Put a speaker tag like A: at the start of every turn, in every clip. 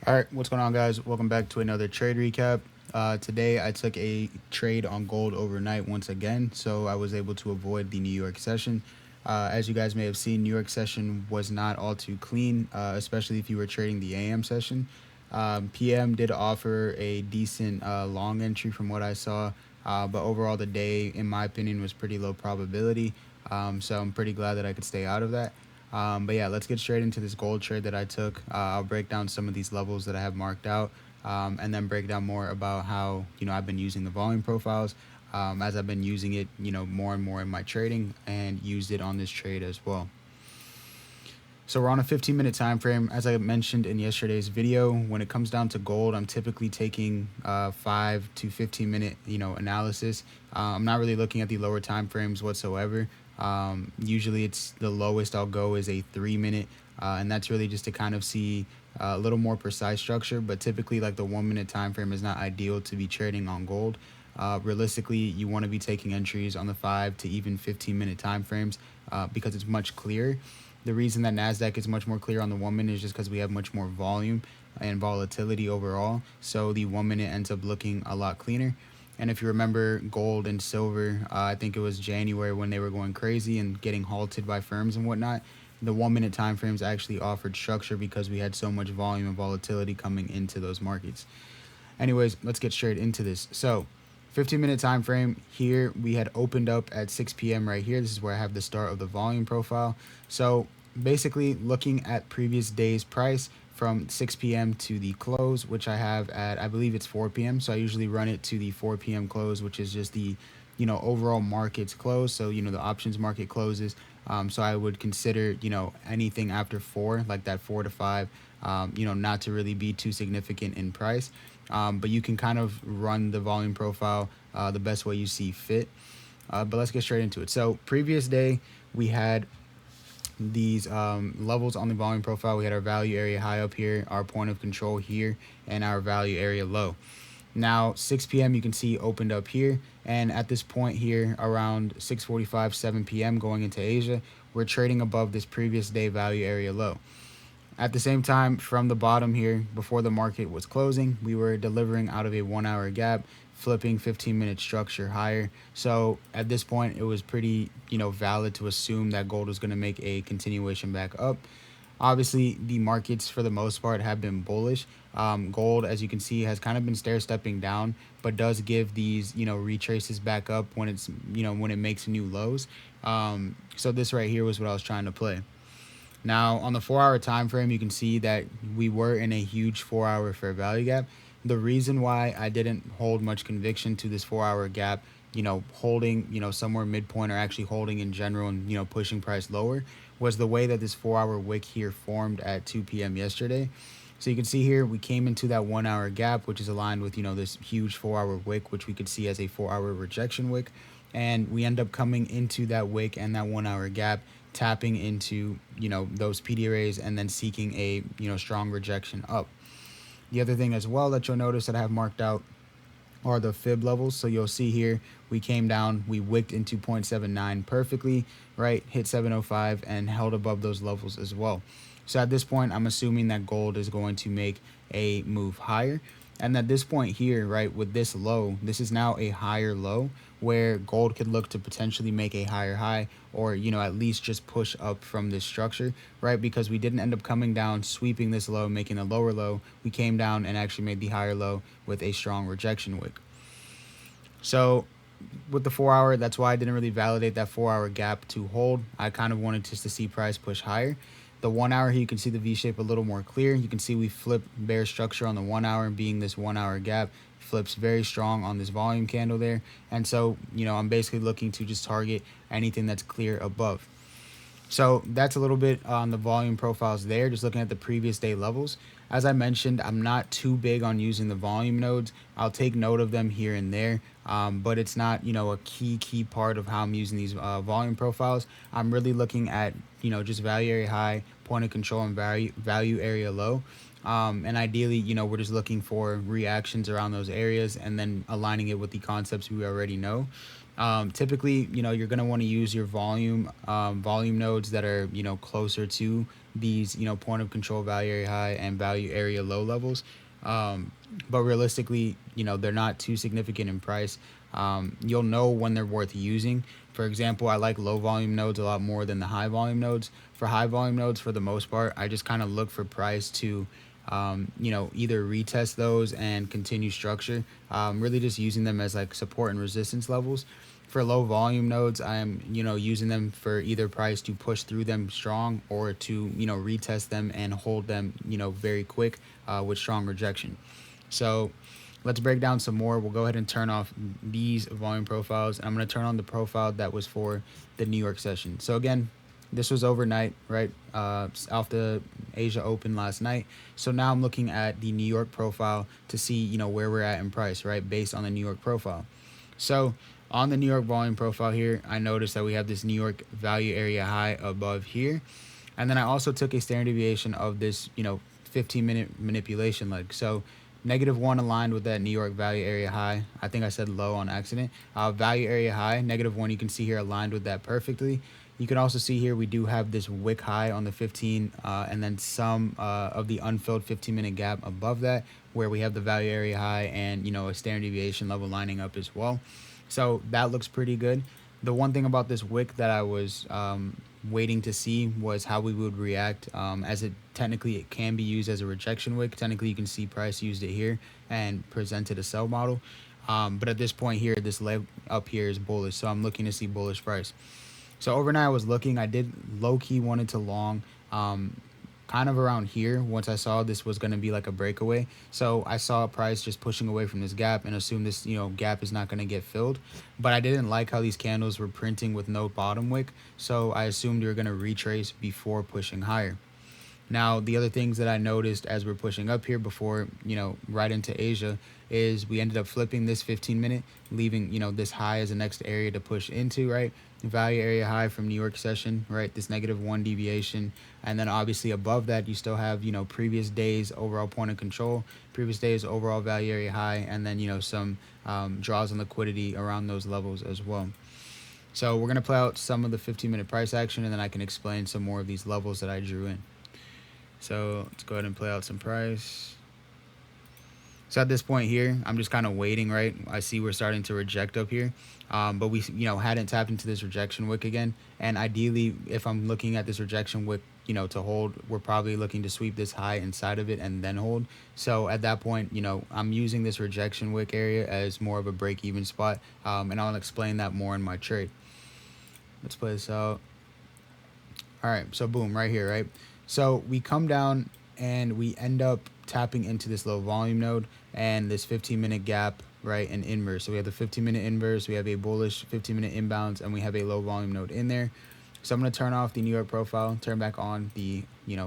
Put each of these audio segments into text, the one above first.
A: All right, what's going on, guys? Welcome back to another trade recap. Today, I took a trade on gold overnight once again, so I was able to avoid the New York session. As you guys may have seen, New York session was not all too clean, especially if you were trading the AM session. PM did offer a decent long entry from what I saw, but overall, the day, in my opinion, was pretty low probability. So I'm pretty glad that I could stay out of that. But yeah, let's get straight into this gold trade that I took. I'll break down some of these levels that I have marked out, and then break down more about how I've been using the volume profiles, as I've been using it more and more in my trading, and used it on this trade as well. So we're on a 15-minute time frame. As I mentioned in yesterday's video, when it comes down to gold, I'm typically taking 5 to 15-minute analysis. I'm not really looking at the lower time frames whatsoever. Usually it's the lowest I'll go is a 3-minute, and that's really just to kind of see a little more precise structure. But typically, like, the 1-minute time frame is not ideal to be trading on gold. Realistically, you want to be taking entries on the 5 to even 15-minute time frames, because it's much clearer. The reason that NASDAQ is much more clear on the 1 minute is just because we have much more volume and volatility overall. So the 1 minute ends up looking a lot cleaner. And if you remember gold and silver, I think it was January when they were going crazy and getting halted by firms and whatnot. The 1 minute time frames actually offered structure because we had so much volume and volatility coming into those markets. Anyways, let's get straight into this. So 15-minute time frame here, we had opened up at 6 p.m. right here. This is where I have the start of the volume profile. So basically looking at previous day's price from 6 p.m. to the close, which I have at, I believe it's 4 p.m. So I usually run it to the 4 p.m. close, which is just the overall market's close. So the options market closes. So I would consider anything after 4, like that 4 to 5, not to really be too significant in price. But you can kind of run the volume profile the best way you see fit. But let's get straight into it. So previous day, we had these levels on the volume profile. We had our value area high up here, our point of control here, and our value area low. Now 6 p.m. you can see opened up here, and at this point here around 6:45, 7 p.m. going into Asia, we're trading above this previous day value area low. At the same time, from the bottom here, before the market was closing, we were delivering out of a 1 hour gap, flipping 15-minute structure higher. So at this point, it was pretty, valid to assume that gold was going to make a continuation back up. Obviously, the markets for the most part have been bullish. Gold, as you can see, has kind of been stair-stepping down, but does give these, retraces back up when it's, when it makes new lows. So this right here was what I was trying to play. Now, on the 4 hour time frame, you can see that we were in a huge 4 hour fair value gap. The reason why I didn't hold much conviction to this 4 hour gap, holding, somewhere midpoint, or actually holding in general and, pushing price lower, was the way that this 4 hour wick here formed at 2 p.m. yesterday. So you can see here, we came into that 1 hour gap, which is aligned with, this huge 4 hour wick, which we could see as a 4 hour rejection wick. And we end up coming into that wick and that 1 hour gap, tapping into those PD arrays, and then seeking a strong rejection up. The other thing as well that you'll notice that I have marked out are the fib levels. So you'll see here we came down, we wicked into 0.79 perfectly, right, hit 705 and held above those levels as well. So at this point, I'm assuming that gold is going to make a move higher. And at this point here, right, with this low, this is now a higher low where gold could look to potentially make a higher high, or, at least just push up from this structure, right? Because we didn't end up coming down, sweeping this low, making a lower low. We came down and actually made the higher low with a strong rejection wick. So with the 4 hour, that's why I didn't really validate that 4 hour gap to hold. I kind of wanted just to see price push higher. The 1 hour here, you can see the V-shape a little more clear. You can see we flip bear structure on the 1 hour, and being this 1 hour gap flips very strong on this volume candle there. And so, I'm basically looking to just target anything that's clear above. So that's a little bit on the volume profiles there, just looking at the previous day levels. As I mentioned, I'm not too big on using the volume nodes. I'll take note of them here and there, but it's not, a key part of how I'm using these volume profiles. I'm really looking at, just value area high, point of control, and value area low. And ideally, we're just looking for reactions around those areas and then aligning it with the concepts we already know. Typically, you're going to want to use your volume nodes that are, closer to these, point of control value area high and value area low levels. But realistically, they're not too significant in price. You'll know when they're worth using. For example, I like low volume nodes a lot more than the high volume nodes. For high volume nodes, for the most part, I just kind of look for price to, either retest those and continue structure. Really just using them as like support and resistance levels. For low volume nodes, I'm, using them for either price to push through them strong or to, retest them and hold them, very quick with strong rejection. So let's break down some more. We'll go ahead and turn off these volume profiles. I'm going to turn on the profile that was for the New York session. So again, this was overnight, right? Off the Asia Open last night. So now I'm looking at the New York profile to see, where we're at in price, right? Based on the New York profile. So on the New York volume profile here, I noticed that we have this New York value area high above here. And then I also took a standard deviation of this, 15-minute manipulation leg. So -1 aligned with that New York value area high. I think I said low on accident. Value area high, -1, you can see here aligned with that perfectly. You can also see here we do have this wick high on the 15 and then some of the unfilled 15-minute gap above that where we have the value area high and, a standard deviation level lining up as well. So that looks pretty good. The one thing about this wick that I was waiting to see was how we would react, as it can be used as a rejection wick. Technically, you can see price used it here and presented a sell model. But at this point here, this leg up here is bullish. So I'm looking to see bullish price. So overnight I was looking, I did low key wanted to long, kind of around here once I saw this was going to be like a breakaway. So I saw a price just pushing away from this gap and assumed this, gap is not going to get filled. But I didn't like how these candles were printing with no bottom wick. So I assumed they were going to retrace before pushing higher. Now, the other things that I noticed as we're pushing up here before, right into Asia is we ended up flipping this 15-minute, leaving, this high as the next area to push into, right? Value area high from New York session, right? This -1 deviation. And then obviously above that, you still have, previous days overall point of control, previous days overall value area high, and then, some draws on liquidity around those levels as well. So we're going to play out some of the 15-minute price action, and then I can explain some more of these levels that I drew in. So let's go ahead and play out some price. So at this point here, I'm just kind of waiting, right? I see we're starting to reject up here, but we, hadn't tapped into this rejection wick again. And ideally, if I'm looking at this rejection wick, to hold, we're probably looking to sweep this high inside of it and then hold. So at that point, I'm using this rejection wick area as more of a break-even spot, and I'll explain that more in my trade. Let's play this out. All right, so boom, right here, right? So we come down and we end up tapping into this low volume node and this 15-minute gap, right, and inverse. So we have the 15-minute inverse, we have a bullish 15-minute imbalance, and we have a low volume node in there. So I'm going to turn off the New York profile, turn back on the,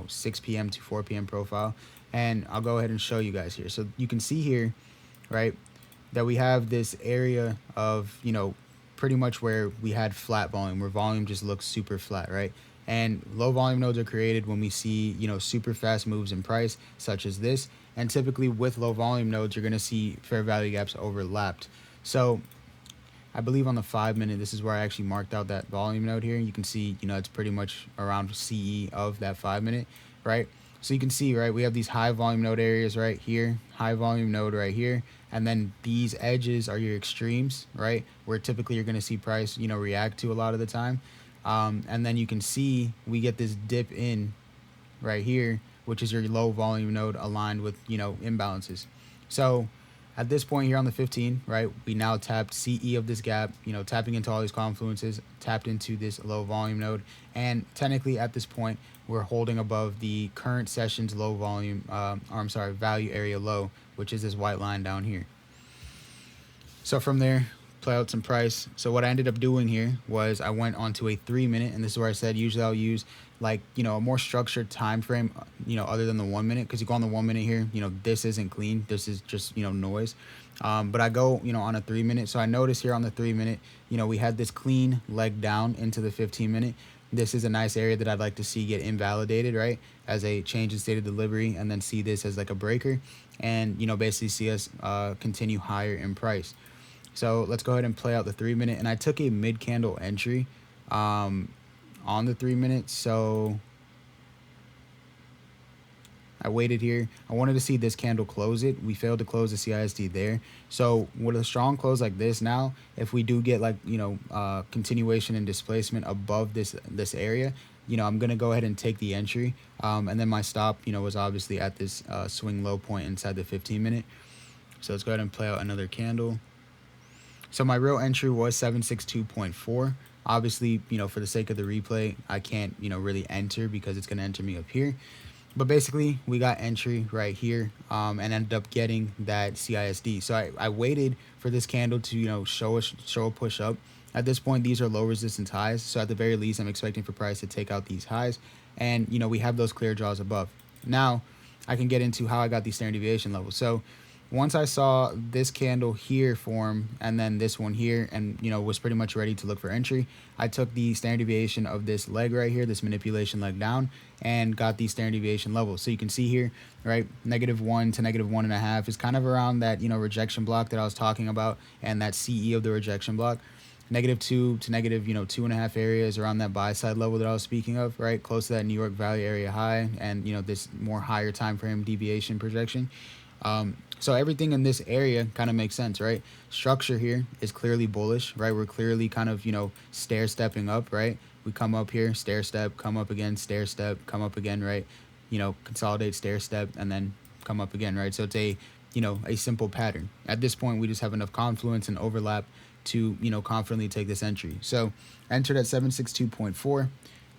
A: 6 p.m. to 4 p.m. profile, and I'll go ahead and show you guys here. So you can see here, right, that we have this area of, pretty much where we had flat volume, where volume just looks super flat, right? And low volume nodes are created when we see, super fast moves in price, such as this. And typically with low volume nodes, you're going to see fair value gaps overlapped. So I believe on the 5-minute, this is where I actually marked out that volume node here. You can see, it's pretty much around CE of that 5-minute, right? So you can see, right, we have these high volume node areas right here, high volume node right here. And then these edges are your extremes, right? Where typically you're going to see price, react to a lot of the time. And then you can see we get this dip in right here, which is your low volume node aligned with, imbalances. So at this point here on the 15, right, we now tapped CE of this gap, tapping into all these confluences, tapped into this low volume node. And technically at this point, we're holding above the current session's low volume, value area low, which is this white line down here. So from there, play out some price. So what I ended up doing here was I went onto a 3-minute, and this is where I said usually I'll use like, a more structured time frame, other than the 1 minute, because you go on the 1 minute here, this isn't clean. This is just, noise. But I go, on a 3-minute. So I noticed here on the 3-minute, we had this clean leg down into the 15-minute. This is a nice area that I'd like to see get invalidated, right, as a change in state of delivery, and then see this as like a breaker and, basically see us continue higher in price. So let's go ahead and play out the 3-minute. And I took a mid-candle entry on the 3-minute. So I waited here. I wanted to see this candle close it. We failed to close the CISD there. So with a strong close like this now, if we do get like, continuation and displacement above this area, I'm going to go ahead and take the entry. And then my stop, was obviously at this swing low point inside the 15-minute. So let's go ahead and play out another candle. So my real entry was 762.4. Obviously, for the sake of the replay, I can't, really enter because it's going to enter me up here. But basically, we got entry right here and ended up getting that CISD. So I waited for this candle to, show a push up. At this point, these are low resistance highs. So at the very least, I'm expecting for price to take out these highs. And, we have those clear draws above. Now, I can get into how I got these standard deviation levels. So once I saw this candle here form and then this one here and, was pretty much ready to look for entry, I took the standard deviation of this leg right here, this manipulation leg down, and got the standard deviation levels. So you can see here, right, -1 to -1.5 is kind of around that, rejection block that I was talking about and that CE of the rejection block. -2 to -2.5 areas around that buy side level that I was speaking of, right, close to that New York Value area high and, this more higher time frame deviation projection. So everything in this area kind of makes sense, right? Structure here is clearly bullish, right? We're clearly kind of, stair stepping up, right? We come up here, stair step, come up again, stair step, come up again, right? Consolidate, stair step, and then come up again, right? So it's a simple pattern. At this point, we just have enough confluence and overlap to, confidently take this entry. So entered at 762.4.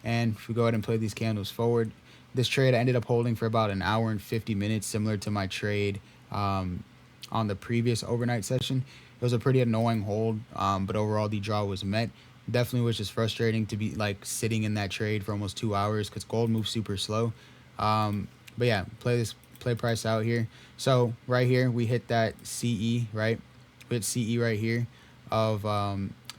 A: And if we go ahead and play these candles forward, this trade I ended up holding for about an hour and 50 minutes, similar to my trade on the previous overnight session. It was a pretty annoying hold, but overall the draw was met. Definitely was just frustrating to be like sitting in that trade for almost 2 hours because gold moves super slow. But yeah, play price out here. So right here we hit that CE, right? We hit CE right here of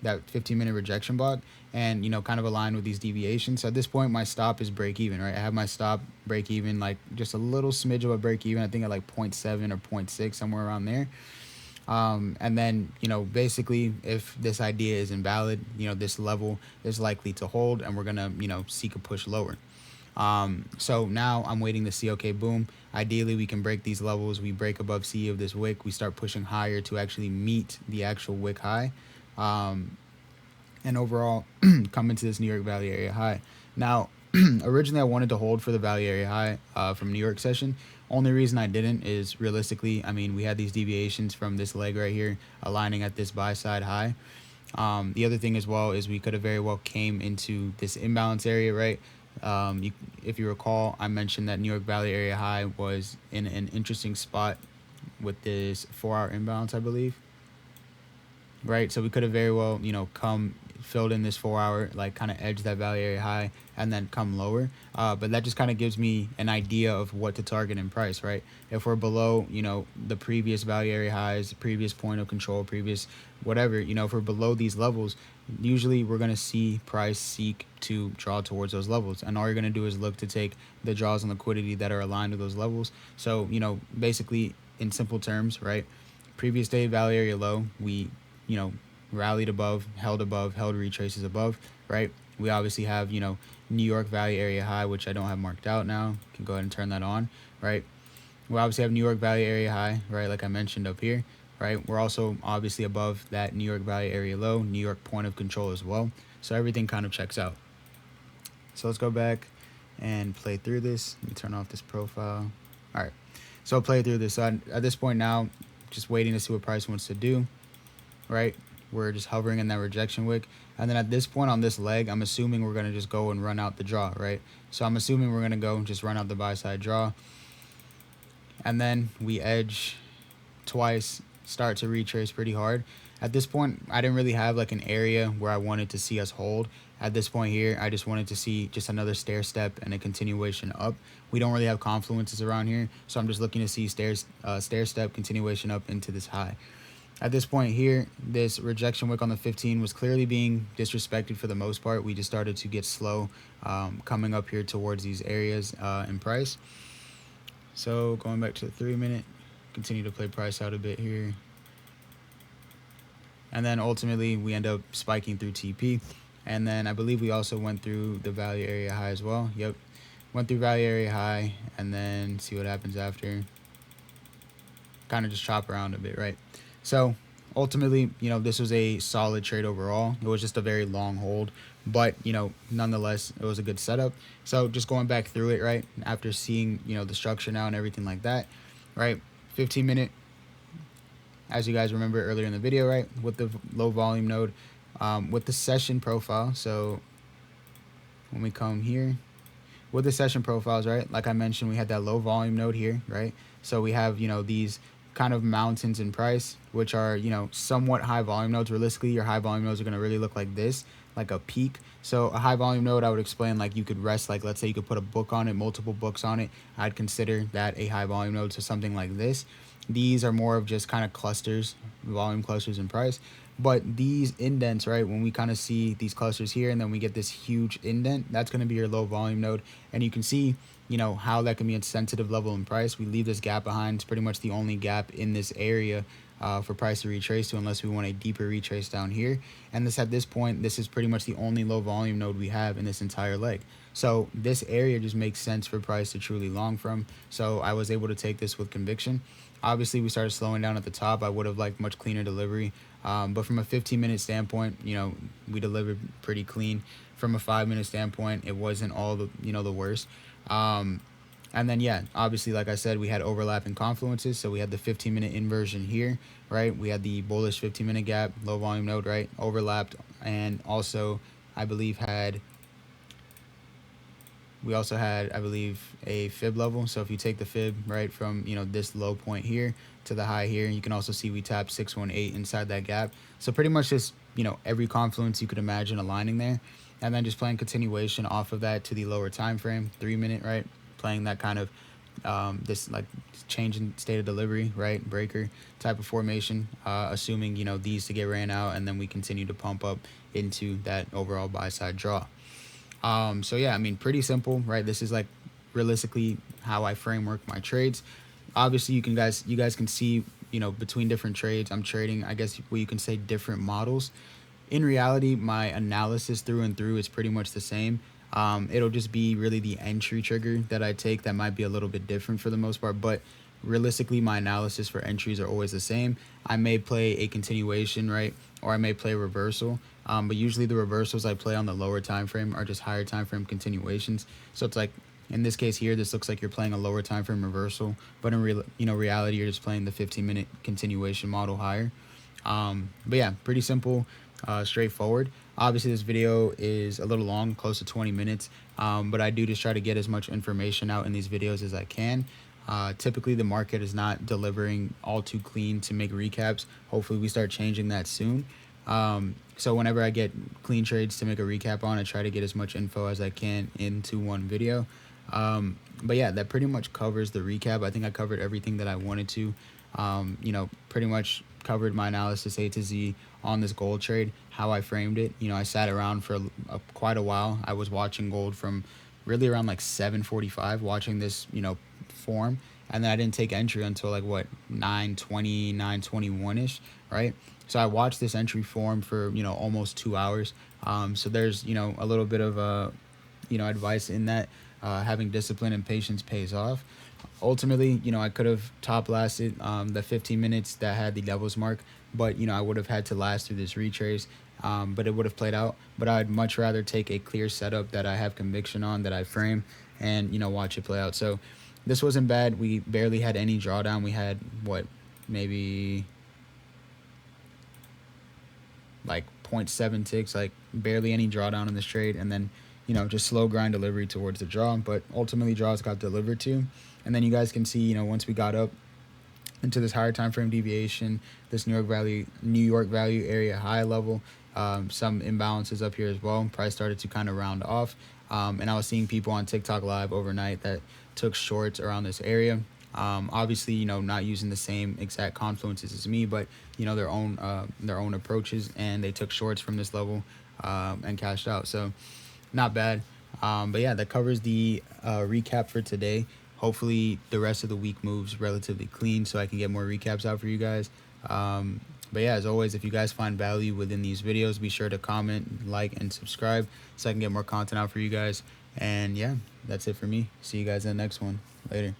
A: that 15-minute rejection block and, kind of align with these deviations. So at this point, my stop is break even, right? I have my stop break even, like just a little smidge of a break even. I think at like 0.7 or 0.6, somewhere around there. And then, basically if this idea is invalid, this level is likely to hold and we're going to, seek a push lower. So now I'm waiting to see, okay, boom. Ideally, we can break these levels. We break above CE of this wick. We start pushing higher to actually meet the actual wick high. And overall come into this New York Value area high. Now, originally I wanted to hold for the Value area high from New York session. Only reason I didn't is realistically, I mean, we had these deviations from this leg right here aligning at this buy side high. The other thing as well is we could have very well came into this imbalance area, right? If you recall, I mentioned that New York Value area high was in an interesting spot with this 4-hour imbalance, I believe. Right, so we could have very well, filled in this 4-hour, like kind of edge that value area high and then come lower. But that just kind of gives me an idea of what to target in price, right? If we're below, the previous value area highs, previous point of control, previous whatever, if we're below these levels, usually we're going to see price seek to draw towards those levels. And all you're going to do is look to take the draws and liquidity that are aligned with those levels. So, basically in simple terms, right? Previous day value area low, we, rallied above, held retraces above, right? We obviously have, New York Value area high, which I don't have marked out now. Can go ahead and turn that on, right? We obviously have New York Value area high, right? Like I mentioned up here, right? We're also obviously above that New York Value area low, New York point of control as well. So everything kind of checks out. So let's go back and play through this. Let me turn off this profile. All right. So I'll play through this. So at this point now, just waiting to see what price wants to do, right? We're just hovering in that rejection wick. And then at this point on this leg, I'm assuming we're going to just go and run out the draw, right? So I'm assuming we're going to go and just run out the buy side draw. And then we edge twice, start to retrace pretty hard. At this point, I didn't really have like an area where I wanted to see us hold. At this point here, I just wanted to see just another stair step and a continuation up. We don't really have confluences around here. So I'm just looking to see stair step, continuation up into this high. At this point here, this rejection wick on the 15 was clearly being disrespected for the most part. We just started to get slow coming up here towards these areas in price. So going back to the 3-minute, continue to play price out a bit here. And then ultimately we end up spiking through TP. And then I believe we also went through the value area high as well. Yep. Went through value area high, and then see what happens after. Kind of just chop around a bit, right? So ultimately, this was a solid trade overall. It was just a very long hold, but nonetheless, it was a good setup. So just going back through it, right, after seeing the structure now and everything like that, right, 15-minute, as you guys remember earlier in the video, right, with the low volume node, with the session profile. So when we come here with the session profiles, right, like I mentioned, we had that low volume node here, right? So we have these kind of mountains in price, which are somewhat high volume nodes. Realistically, your high volume nodes are going to really look like this, like a peak. So a high volume node, I would explain, like you could rest, like let's say you could put a book on it, multiple books on it. I'd consider that a high volume node. So something like this. These are more of just kind of clusters, volume clusters in price. But these indents, right, when we kind of see these clusters here and then we get this huge indent, that's going to be your low volume node. And you can see how that can be a sensitive level in price. We leave this gap behind. It's pretty much the only gap in this area for price to retrace to, unless we want a deeper retrace down here. And this, at this point, this is pretty much the only low volume node we have in this entire leg. So this area just makes sense for price to truly long from. So I was able to take this with conviction. Obviously, we started slowing down at the top. I would have liked much cleaner delivery. But from a 15-minute standpoint, we delivered pretty clean. From a 5-minute standpoint, it wasn't all the worst. And then, yeah, obviously, like I said, we had overlapping confluences. So we had the 15-minute inversion here, right? We had the bullish 15-minute gap, low volume node, right? Overlapped. And also, I believe, we also had, I believe, a fib level. So if you take the fib, right, from, this low point here to the high here, you can also see we tapped 618 inside that gap. So pretty much just, every confluence you could imagine aligning there. And then just playing continuation off of that to the lower time frame, 3-minute, right? Playing that kind of this like change in state of delivery, right? Breaker type of formation, assuming, these to get ran out, and then we continue to pump up into that overall buy side draw. So yeah, I mean, pretty simple, right? This is like realistically how I framework my trades. Obviously, you guys can see, between different trades, I'm trading, I guess what you can say, different models. In reality, my analysis through and through is pretty much the same. It'll just be really the entry trigger that I take that might be a little bit different for the most part, but realistically, my analysis for entries are always the same. I may play a continuation, right, or I may play a reversal, but usually the reversals I play on the lower time frame are just higher time frame continuations. So it's like, in this case here, this looks like you're playing a lower time frame reversal, but in reality, you're just playing the 15-minute continuation model higher. But yeah, pretty simple, straightforward. Obviously, this video is a little long, close to 20 minutes, but I do just try to get as much information out in these videos as I can. Typically, the market is not delivering all too clean to make recaps. Hopefully, we start changing that soon. So whenever I get clean trades to make a recap on, I try to get as much info as I can into one video. But yeah, that pretty much covers the recap. I think I covered everything that I wanted to. Pretty much covered my analysis A to Z on this gold trade, how I framed it. I sat around for quite a while. I was watching gold from really around like 7:45, watching this, form. And then I didn't take entry until like what, 9:20, 9:21-ish, right? So I watched this entry form for, almost 2 hours. So there's, a little bit of, advice in that. Having discipline and patience pays off. Ultimately, I could have top lasted the 15 minutes that had the levels mark, but I would have had to last through this retrace, but it would have played out. But I'd much rather take a clear setup that I have conviction on, that I frame, and watch it play out. So this wasn't bad. We barely had any drawdown. We had what, maybe like 0.7 ticks, like barely any drawdown in this trade, and then just slow grind delivery towards the draw, but ultimately draws got delivered to. And then you guys can see, once we got up into this higher time frame deviation, this New York value area high level, some imbalances up here as well. Price started to kind of round off, and I was seeing people on TikTok live overnight that took shorts around this area. Obviously, not using the same exact confluences as me, but their own approaches, and they took shorts from this level and cashed out. So not bad. But yeah, that covers the recap for today. Hopefully the rest of the week moves relatively clean so I can get more recaps out for you guys. But yeah, as always, if you guys find value within these videos, be sure to comment, like, and subscribe so I can get more content out for you guys. And yeah, that's it for me. See you guys in the next one. Later.